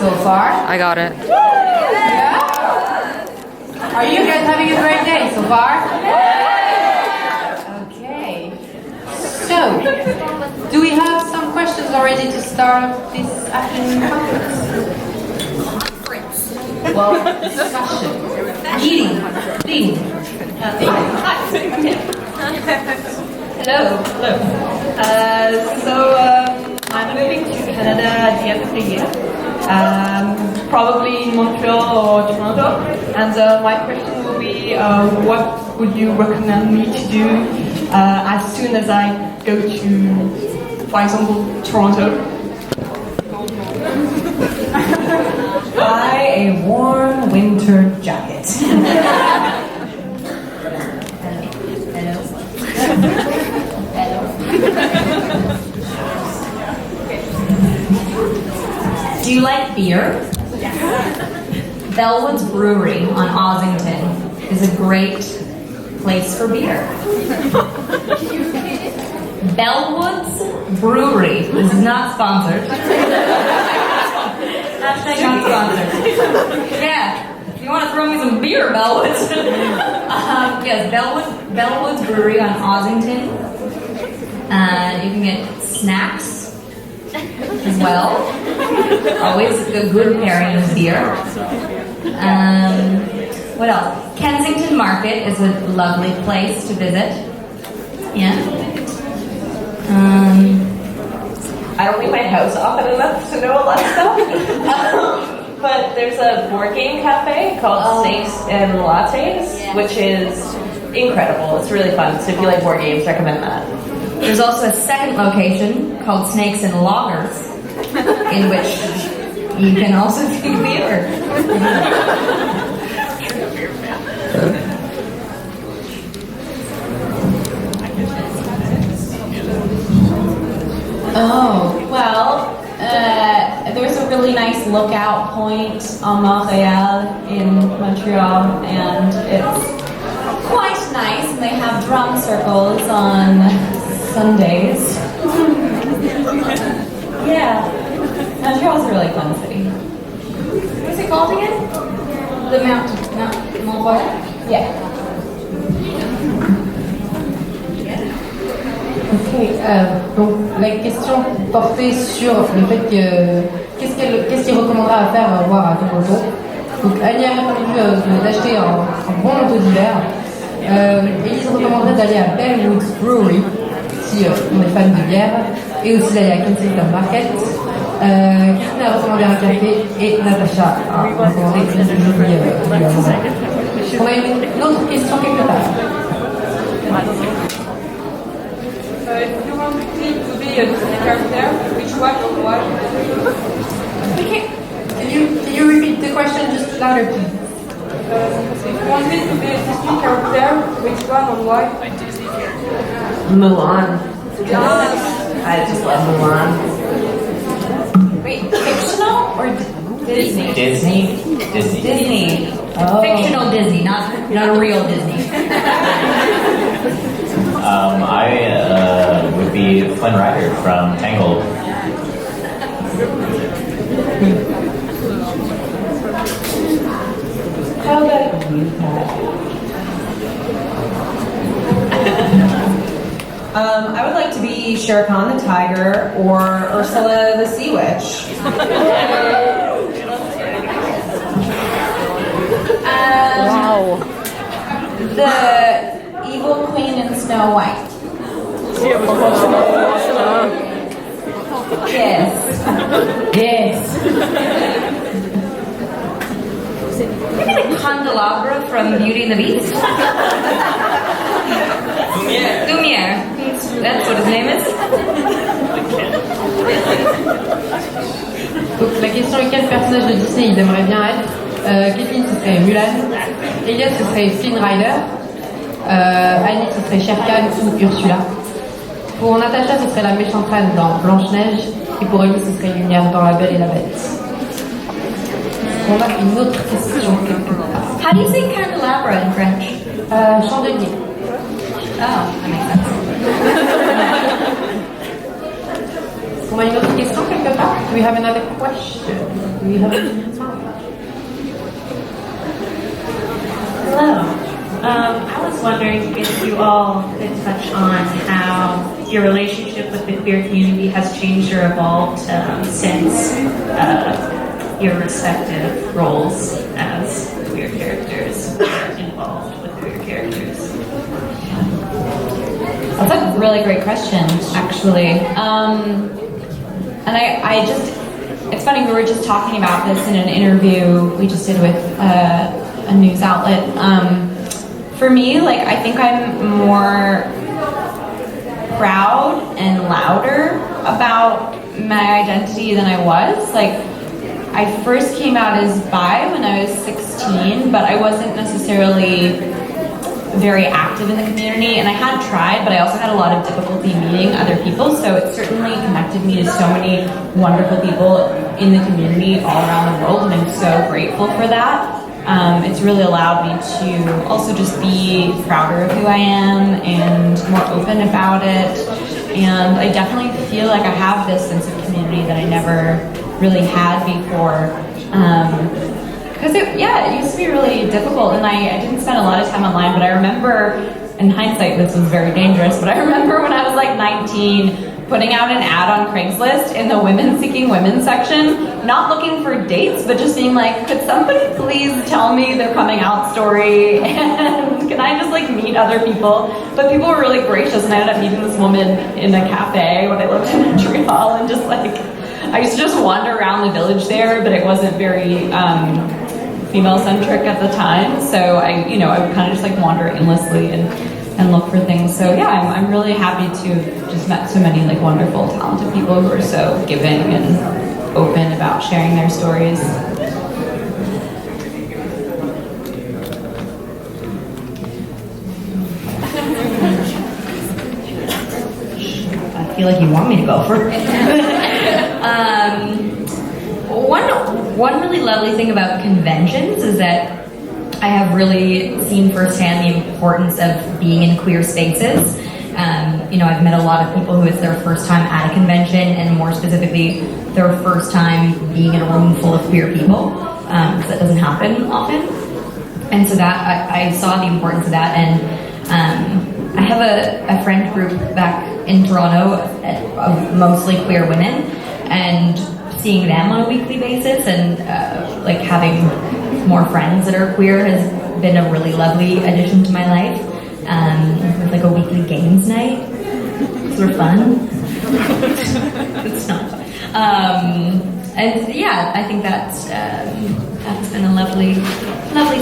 so far? I got it. Yeah? Are you guys having a great day so far? Okay. So, do we have some questions already to start this afternoon conference? Well, discussion. Eating. Hello. I'm moving to Canada at the end of the year, probably in Montreal or Toronto. And my question will be, what would you recommend me to do as soon as I go to, for example, Toronto? Buy a warm winter jacket. Do you like beer? Bellwood's Brewery on Ossington is a great place for beer. Bellwood's Brewery. This is not sponsored. Hashtag not sponsored. Yeah. If you want to throw me some beer, Bellwood's. Yes, Bellwood's Brewery on Ossington. You can get snacks as well. Always a good pairing with beer. What else? Kensington Market is a lovely place to visit. Yeah. I don't leave my house often enough to know a lot of stuff. But there's a board game cafe called Snakes and Lattes, which is incredible. It's really fun. So if you like board games, recommend that. There's also a second location called Snakes and Loggers, in which you can also drink beer. Oh, well, there's a really nice lookout point on Montreal in Montreal, and it's quite nice, and they have drum circles on Sundays. Yeah, Montreal's a really fun city. What's it called again? The Mont-Royal? Yeah. Ok, donc la question portait sur le fait que qu'est-ce qu'il recommandera à faire voir à Toronto. Donc Annie a répondu d'acheter un bon manteau d'hiver. Elise recommanderait d'aller à Bellwood's Brewery si on est fan de bière, et aussi d'aller à Kensington Market. Christine a recommandé un café et Natasha a recommandé une jolie. On a une autre question quelque part. If you want me to be a Disney character, which one or what? Okay. Can you repeat the question just louder, please? If you want me to be a Disney character, which one or why? Mulan. I just love Mulan. Wait, fictional or Disney? Disney. Oh. Fictional Disney, not a real Disney. I would be Flynn Rider from Tangled. How about you, Pat? I would like to be Shere Khan the tiger or Ursula the sea witch. Wow. The evil queen in Snow White. Yes. Yes. Maybe the candelabra from Beauty and the Beast. Lumiere. That's what his name is. Donc la question est quel personnage de Disney il aimerait bien être. Kathleen ce serait Mulan, Elias ce serait Flynn Rider, Annie ce serait Shere Khan ou Ursula. Pour Natasha ce serait la méchante reine dans Blanche-Neige, et pour Ellie ce serait Lumière dans La Belle et la Bête. On a une autre question quelque part. How do you say candelabra in French? Chandelier. Oh, that makes sense. On a une autre question quelque part? Do we have another question? Do we have Hello. I was wondering if you all could touch on how your relationship with the queer community has changed or evolved since your respective roles as queer characters are involved with queer characters. That's a really great question, actually. And I just, it's funny, we were just talking about this in an interview we just did with a news outlet. For me, like, I think I'm more proud and louder about my identity than I was. Like, I first came out as bi when I was 16, but I wasn't necessarily very active in the community, and I had tried, but I also had a lot of difficulty meeting other people, so it certainly connected me to so many wonderful people in the community all around the world, and I'm so grateful for that. It's really allowed me to also just be prouder of who I am and more open about it, and I definitely feel like I have this sense of community that I never really had before. Because it used to be really difficult, and I didn't spend a lot of time online, but I remember, in hindsight, this was very dangerous, but I remember when I was like 19, putting out an ad on Craigslist in the women seeking women section, not looking for dates, but just being like, could somebody please tell me their coming out story, and can I just like meet other people? But people were really gracious, and I ended up meeting this woman in a cafe when I lived in Montreal, and just like, I used to just wander around the village there, but it wasn't very female-centric at the time, so I would kind of just like wander aimlessly and look for things. So yeah, I'm really happy to have just met so many like wonderful, talented people who are so giving and open about sharing their stories. I feel like you want me to go first. One really lovely thing about conventions is that I have really seen firsthand the importance of being in queer spaces. I've met a lot of people who it's their first time at a convention, and more specifically, their first time being in a room full of queer people, because that doesn't happen often. And so that I saw the importance of that, and I have a friend group back in Toronto of mostly queer women, and seeing them on a weekly basis and like having more friends that are queer has been a really lovely addition to my life. With like a weekly games night, it's sort of fun. It's not fun. And yeah, I think that's been a lovely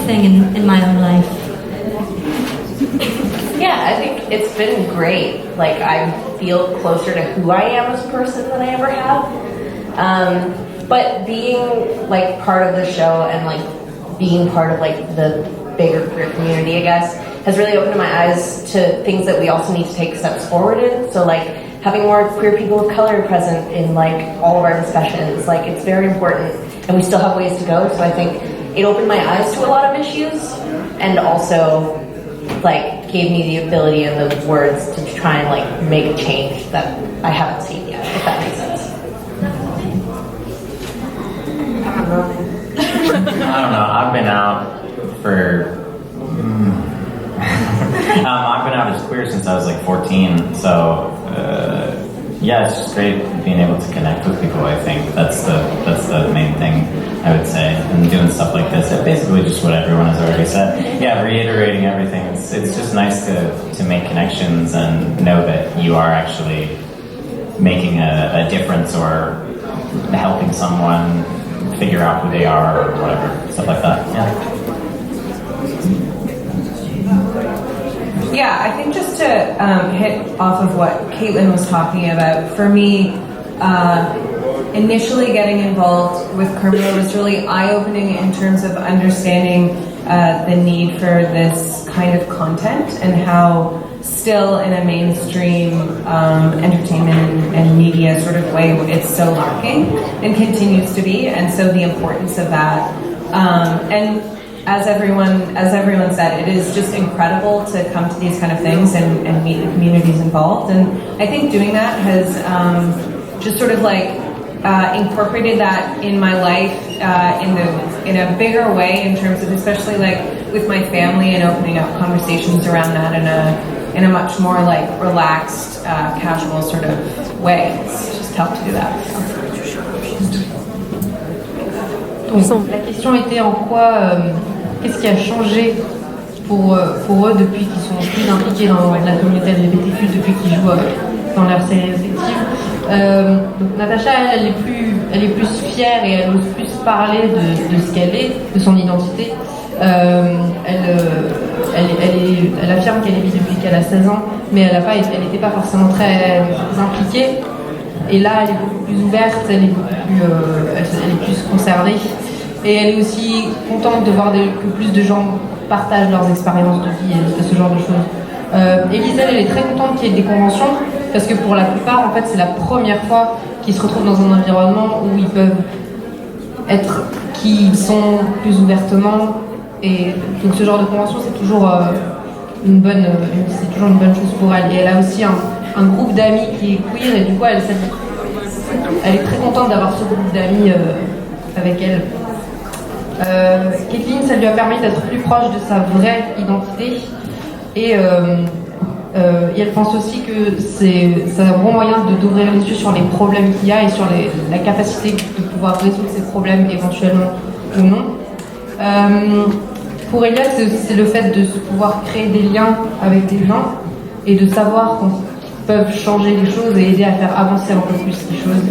thing in my own life. Yeah, I think it's been great. Like, I feel closer to who I am as a person than I ever have. But being like part of the show and like being part of like the bigger queer community, I guess, has really opened my eyes to things that we also need to take steps forward in. So like having more queer people of color present in like all of our discussions, like it's very important, and we still have ways to go. So I think it opened my eyes to a lot of issues, and also like gave me the ability and the words to try and like make a change that I haven't seen yet, if that makes sense. I don't know. I've been out for. I've been out as queer since I was like 14. So yeah, it's just great being able to connect with people. I think that's the main thing I would say. And doing stuff like this, basically just what everyone has already said. Yeah, reiterating everything. It's just nice to make connections and know that you are actually making a difference or helping someone figure out who they are or whatever, stuff like that. Yeah. Yeah, I think just to hit off of what Caitlin was talking about, for me, initially getting involved with Kermit was really eye-opening in terms of understanding the need for this kind of content and how still in a mainstream entertainment and media sort of way it's so lacking and continues to be, and so the importance of that. And as everyone said, it is just incredible to come to these kind of things and meet the communities involved. And I think doing that has just sort of like incorporated that in my life in a bigger way in terms of especially like with my family and opening up conversations around that in a much more like relaxed, casual sort of way. It's just helped to do that. Donc, la question était en quoi, qu'est-ce qui a changé pour eux depuis qu'ils sont plus impliqués dans la communauté LGBTQ, depuis qu'ils jouent dans leurs séries respectives. Donc Natasha, elle est plus fière et elle ose plus parler de ce qu'elle est, de son identité. Elle affirme qu'elle est bi depuis qu'elle a 16 ans, mais elle n'était pas forcément très impliquée. Et là, elle est beaucoup plus ouverte, elle est plus concernée. Et elle est aussi contente de voir que plus de gens partagent leurs expériences de vie et de ce genre de choses. Elise, elle est très contente qu'il y ait des conventions, parce que pour la plupart, en fait, c'est la première fois qu'ils se retrouvent dans un environnement où ils peuvent être qui ils sont plus ouvertement. Et donc ce genre de convention, c'est toujours une bonne chose pour elle. Et elle a aussi un groupe d'amis qui est queer, et du coup, elle est très contente d'avoir ce groupe d'amis avec elle. Kathleen, ça lui a permis d'être plus proche de sa vraie identité, et elle pense aussi que c'est un bon moyen d'ouvrir les yeux sur les problèmes qu'il y a et sur la capacité de pouvoir résoudre ces problèmes éventuellement ou non. Pour Elias, c'est le fait de pouvoir créer des liens avec des gens et de savoir qu'ils peuvent changer les choses et aider à faire avancer un peu plus les choses.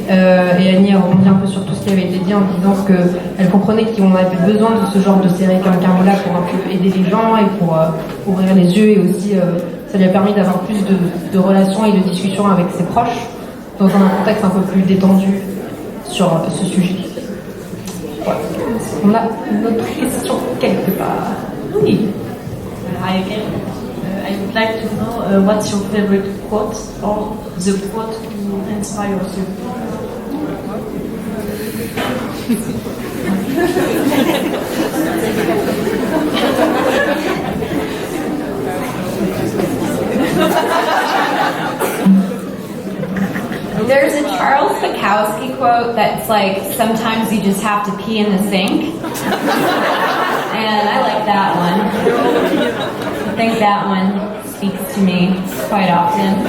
Et Annie a rebondi un peu sur tout ce qui avait été dit en disant qu'elle comprenait qu'on avait besoin de ce genre de série comme Carmola pour un peu aider les gens et pour ouvrir les yeux, et aussi ça lui a permis d'avoir plus de relations et de discussions avec ses proches dans un contexte un peu plus détendu sur ce sujet. Voilà. On a une autre question quelque part. Oui. Hi again. I would like to know what's your favorite quote or the quote who inspires you. There's a Charles Bukowski quote that's like, sometimes you just have to pee in the sink. And I like that one. I think that one speaks to me quite often.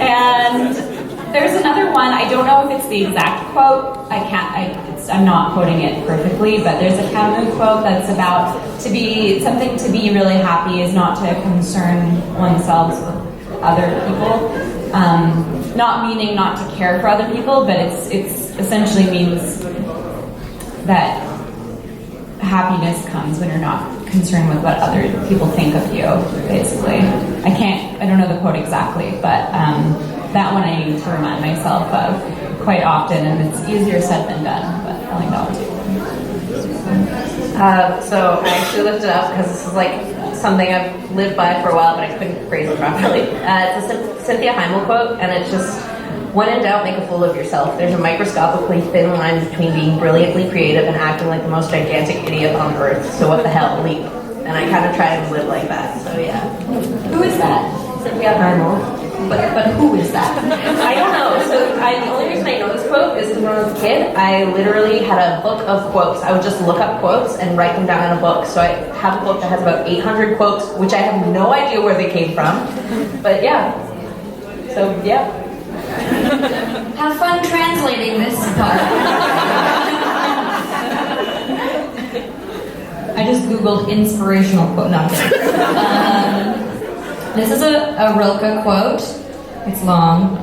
And there's another one, I don't know if it's the exact quote, I'm not quoting it perfectly, but there's a Camus quote that's about something to be really happy is not to concern oneself with other people. Not meaning not to care for other people, but it's essentially means that happiness comes when you're not concerned with what other people think of you, basically. I don't know the quote exactly, but that one I need to remind myself of quite often, and it's easier said than done, but I like that one too. So I actually looked it up because this is like something I've lived by for a while, but I couldn't phrase it properly. It's a Cynthia Heimel quote, and it's just, when in doubt, make a fool of yourself. There's a microscopically thin line between being brilliantly creative and acting like the most gigantic idiot on earth. So what the hell, leap. And I kind of try to live like that, so yeah. Who is that? Cynthia Heimel. But who is that? I don't know. So the only reason I know this quote is because when I was a kid, I literally had a book of quotes. I would just look up quotes and write them down in a book. So I have a book that has about 800 quotes, which I have no idea where they came from. But yeah. So yeah. Have fun translating this part. I just googled inspirational quote. No, I'm kidding. This is a Rilke quote. It's long.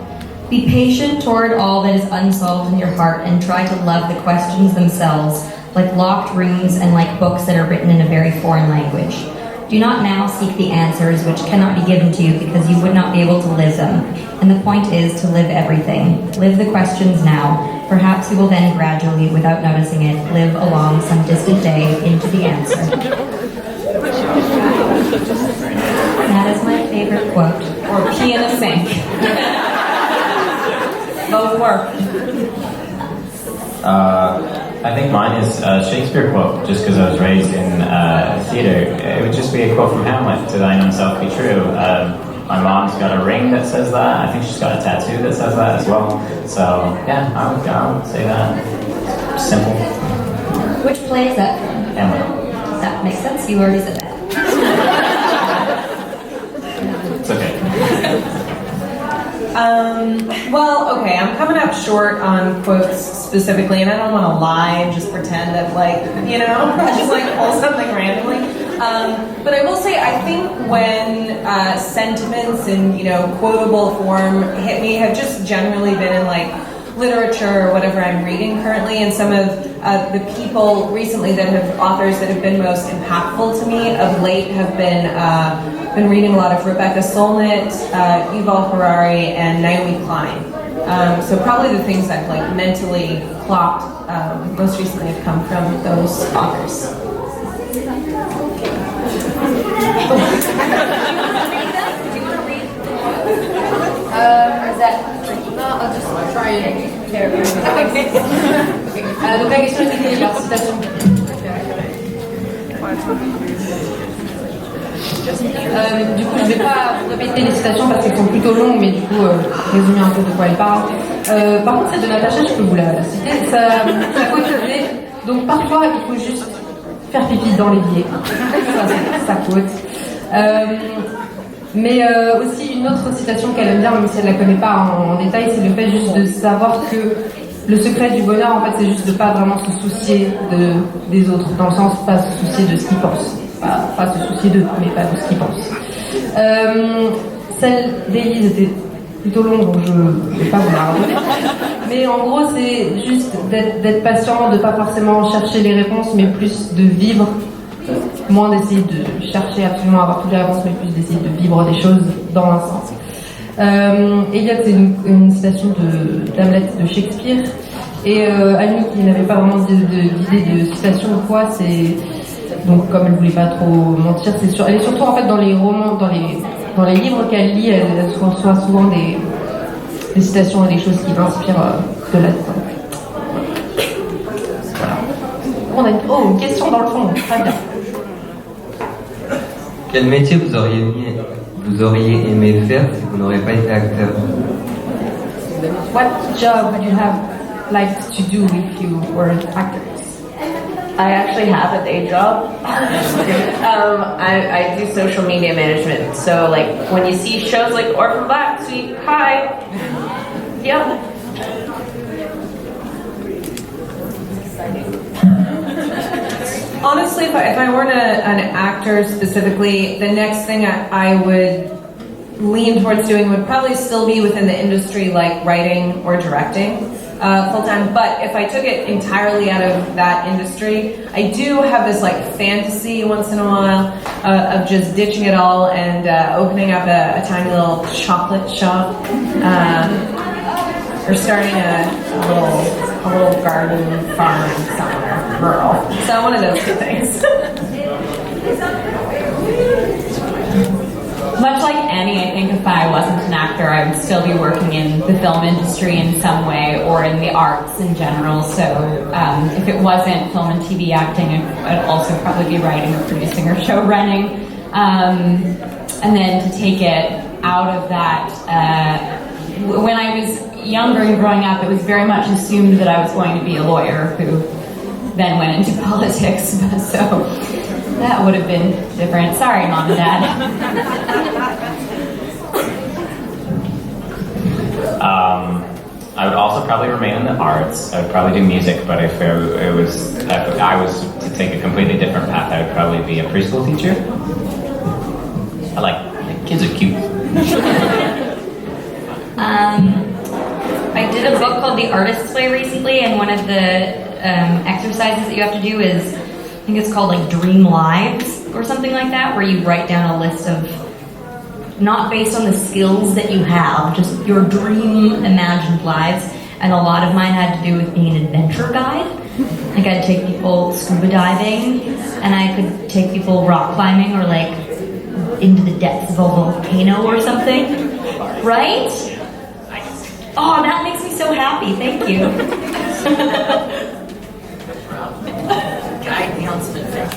Be patient toward all that is unsolved in your heart, and try to love the questions themselves, like locked rooms and like books that are written in a very foreign language. Do not now seek the answers which cannot be given to you because you would not be able to live them. And the point is to live everything. Live the questions now. Perhaps you will then gradually, without noticing it, live along some distant day into the answer. That is my favorite quote. Or pee in a sink. Both work. I think mine is a Shakespeare quote, just because I was raised in theatre. It would just be a quote from Hamlet, to thine own self be true. My mom's got a ring that says that. I think she's got a tattoo that says that as well. So yeah, I would say that. Simple. Which play is that from? Hamlet. That makes sense. You already said that. It's okay. Well, okay, I'm coming up short on quotes specifically, and I don't want to lie and just pretend that, like, you know, just like pull something randomly. But I will say, I think when sentiments in, you know, quotable form hit me have just generally been in, like, literature or whatever I'm reading currently, and some of the people recently that have authors that have been most impactful to me of late have been reading a lot of Rebecca Solnit, Yuval Harari, and Naomi Klein. So probably the things I've like mentally clocked most recently have come from those authors. Is that... No, I'll just try it. Donc la question c'était leur citation. Du coup, je vais pas répéter les citations parce qu'elles sont plutôt longues, mais du coup, résumer un peu de quoi elles parlent. Par contre, celle de Natasha, je peux vous la citer. Ça quote. Donc parfois, il faut juste faire pipi dans l'évier. Ça quote. Mais aussi une autre citation qu'elle aime bien, même si elle la connaît pas en détail, c'est le fait juste de savoir que le secret du bonheur, en fait, c'est juste de pas vraiment se soucier des autres, dans le sens pas se soucier de ce qu'ils pensent, pas se soucier d'eux, mais pas de ce qu'ils pensent. Celle d'Elise était plutôt longue, donc je vais pas vous la redonner. Mais en gros, c'est juste d'être patient, de pas forcément chercher les réponses, mais plus de vivre. Moins d'essayer de chercher absolument à avoir toutes les réponses, mais plus d'essayer de vivre des choses dans un sens. Eliot, c'est une citation d'Hamlet de Shakespeare. Et Annie, qui n'avait pas vraiment d'idée de citation ou quoi, c'est... Donc, comme elle voulait pas trop mentir, elle est surtout en fait dans les romans, dans les livres qu'elle lit, elle reçoit souvent des citations et des choses qui l'inspirent de là-dedans. Voilà. Une question dans le fond, très bien. Quel métier vous auriez aimé faire si vous n'auriez pas été acteur? What job would you have liked to do if you were actors? I actually have a day job. I do social media management. So like when you see shows like Orphan Black Suite, hi. Yep. Honestly, if I weren't an actor specifically, the next thing I would lean towards doing would probably still be within the industry, like writing or directing full-time. But if I took it entirely out of that industry, I do have this like fantasy once in a while of just ditching it all and opening up a tiny little chocolate shop or starting a little garden farm somewhere rural. So one of those two things. Much like Annie, I think if I wasn't an actor, I would still be working in the film industry in some way or in the arts in general. So if it wasn't film and TV acting, I'd also probably be writing or producing or show running. And then to take it out of that, when I was younger and growing up, it was very much assumed that I was going to be a lawyer who then went into politics. So that would have been different. Sorry, Mom and Dad. I would also probably remain in the arts. I would probably do music, but if I was to take a completely different path, I would probably be a preschool teacher. Kids are cute. I did a book called The Artist's Way recently, and one of the exercises that you have to do is, I think it's called like Dream Lives or something like that, where you write down a list of, not based on the skills that you have, just your dream imagined lives. And a lot of mine had to do with being an adventure guide. Like I'd take people scuba diving, and I could take people rock climbing or like into the depths of a volcano or something. Right? Oh, that makes me so happy. Thank you. Guide announcement figures.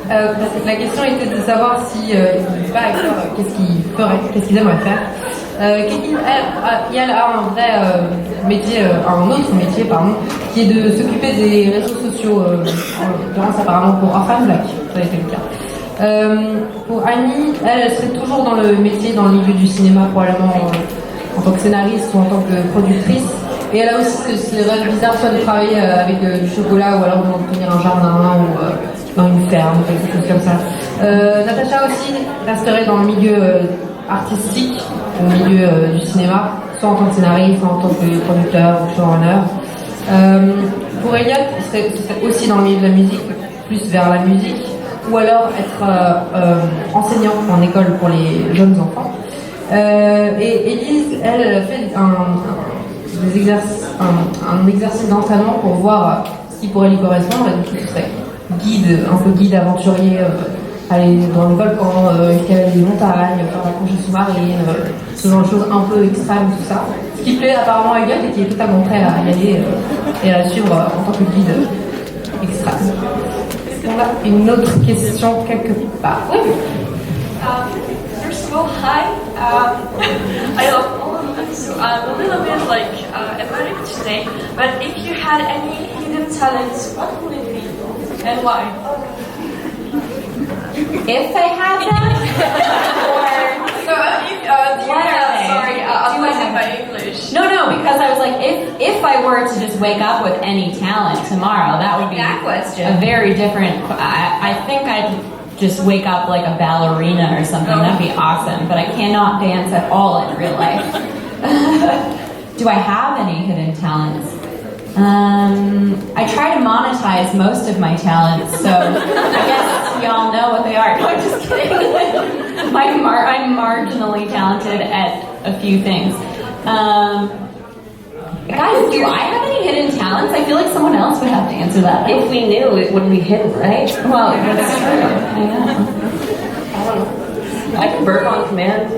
La question était de savoir si ils ne pas acteurs, qu'est-ce qu'ils feraient, qu'est-ce qu'ils aimeraient faire. Kéline, elle a un vrai métier, un autre métier, pardon, qui est de s'occuper des réseaux sociaux, en l'occurrence apparemment pour Orphan Black, ça a été le cas. Pour Annie, elle serait toujours dans le métier, dans le milieu du cinéma, probablement en tant que scénariste ou en tant que productrice. Et elle a aussi ces rêves bizarres, soit de travailler avec du chocolat ou alors de tenir un jardin ou dans une ferme, quelque chose comme ça. Natasha aussi resterait dans le milieu artistique, au milieu du cinéma, soit en tant que scénariste, soit en tant que producteur ou showrunner. Pour Elliot, ce serait aussi dans le milieu de la musique, plus vers la musique, ou alors être enseignant en école pour les jeunes enfants. Et Elise, elle fait un exercice d'entraînement pour voir ce qui pourrait lui correspondre, et du coup ce serait un peu guide aventurier, aller dans le volcan, escalader des montagnes, faire la plongée sous-marine, ce genre de choses un peu extrêmes, tout ça. Ce qui plaît apparemment à Elliot et qui est totalement prêt à y aller et à la suivre en tant que guide extrême. On a une autre question quelque part. Oui. First of all, hi. I love all of them, so I'm a little bit embarrassed today. But if you had any hidden talents, what would it be and why? If I had them, or So I'm losing my English. no, because I was like, if I were to just wake up with any talent tomorrow, that would be That question. a very different. I think I'd just wake up like a ballerina or something. That'd be awesome. But I cannot dance at all in real life. Do I have any hidden talents? I try to monetize most of my talents, so I guess y'all know what they are. No, I'm just kidding. I'm marginally talented at a few things. Guys, do I have any hidden talents? I feel like someone else would have to answer that. If we knew, it wouldn't be hidden, right? Well, that's true. I know. I can burp on command.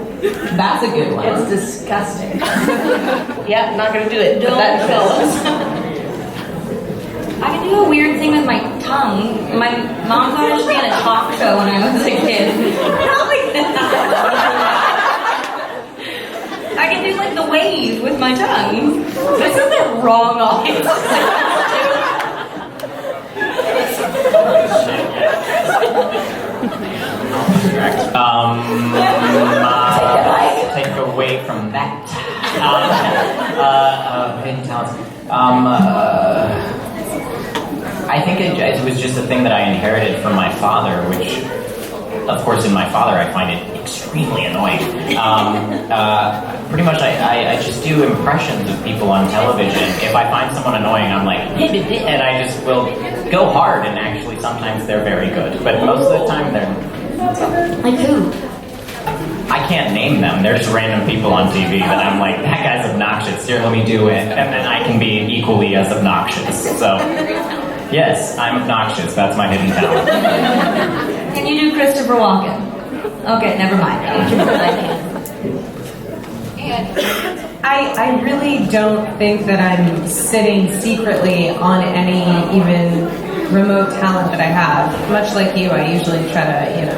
That's a good one. It's disgusting. Yeah, not gonna do it. But that kills. I can do a weird thing with my tongue. My mom thought I should be on a talk show when I was a kid. Not like that. I can do like the wave with my tongue. This is the wrong audience. Take away from that. Hidden talents. I think it was just a thing that I inherited from my father, which, of course, in my father, I find it extremely annoying. Pretty much, I just do impressions of people on television. If I find someone annoying, I'm like, and I just will go hard, and actually, sometimes they're very good. But most of the time, they're Like who? I can't name them. They're just random people on TV that I'm like, that guy's obnoxious. Here, let me do it. And then I can be equally as obnoxious. So, yes, I'm obnoxious. That's my hidden talent. Can you do Christopher Walken? Okay, never mind. I really don't think that I'm sitting secretly on any even remote talent that I have. Much like you, I usually try to,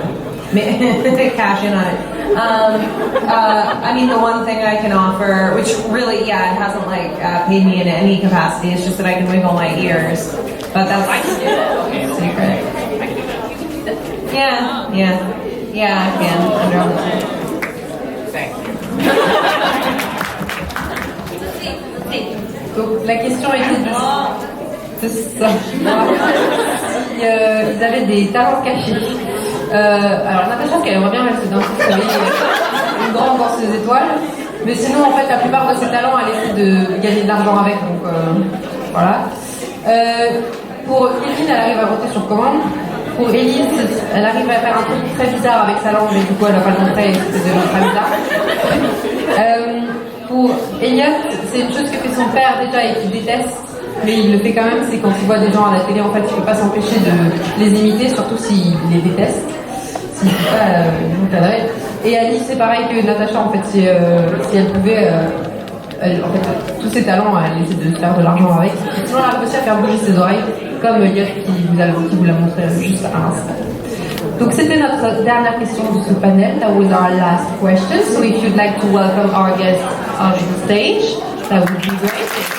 cash in on it. I mean, the one thing I can offer, which really, it hasn't paid me in any capacity, it's just that I can wiggle my ears. But that's I can do that. Secret. Yeah, I can. Under all the time. Donc la question était de savoir si ils avaient des talents cachés. Alors Natasha, ce qu'elle aimerait bien, c'est d'un coup une grande danseuse étoile. Mais sinon, en fait, la plupart de ses talents, elle essaie de gagner de l'argent avec. Donc voilà. Pour Kéline, elle arrive à voter sur commande. Pour Elise, elle arrive à faire un truc très bizarre avec sa langue, mais du coup, elle n'a pas le montrer, c'est déjà très bizarre. Pour Elliot, c'est une chose que fait son père déjà et qu'il déteste, mais il le fait quand même, c'est quand il voit des gens à la télé, en fait, il ne peut pas s'empêcher de les imiter, surtout s'il les déteste, s'il ne peut pas nous cadrer. Et Alice, c'est pareil que Natasha, en fait, si elle pouvait, en fait, tous ses talents, elle essaie de se faire de l'argent avec. Sinon, elle a réussi à faire bouger ses oreilles, comme Elliot qui vous l'a montré juste à l'instant. Donc c'était notre dernière question de ce panel. That was our last question. So if you'd like to welcome our guests on the stage, that would be great.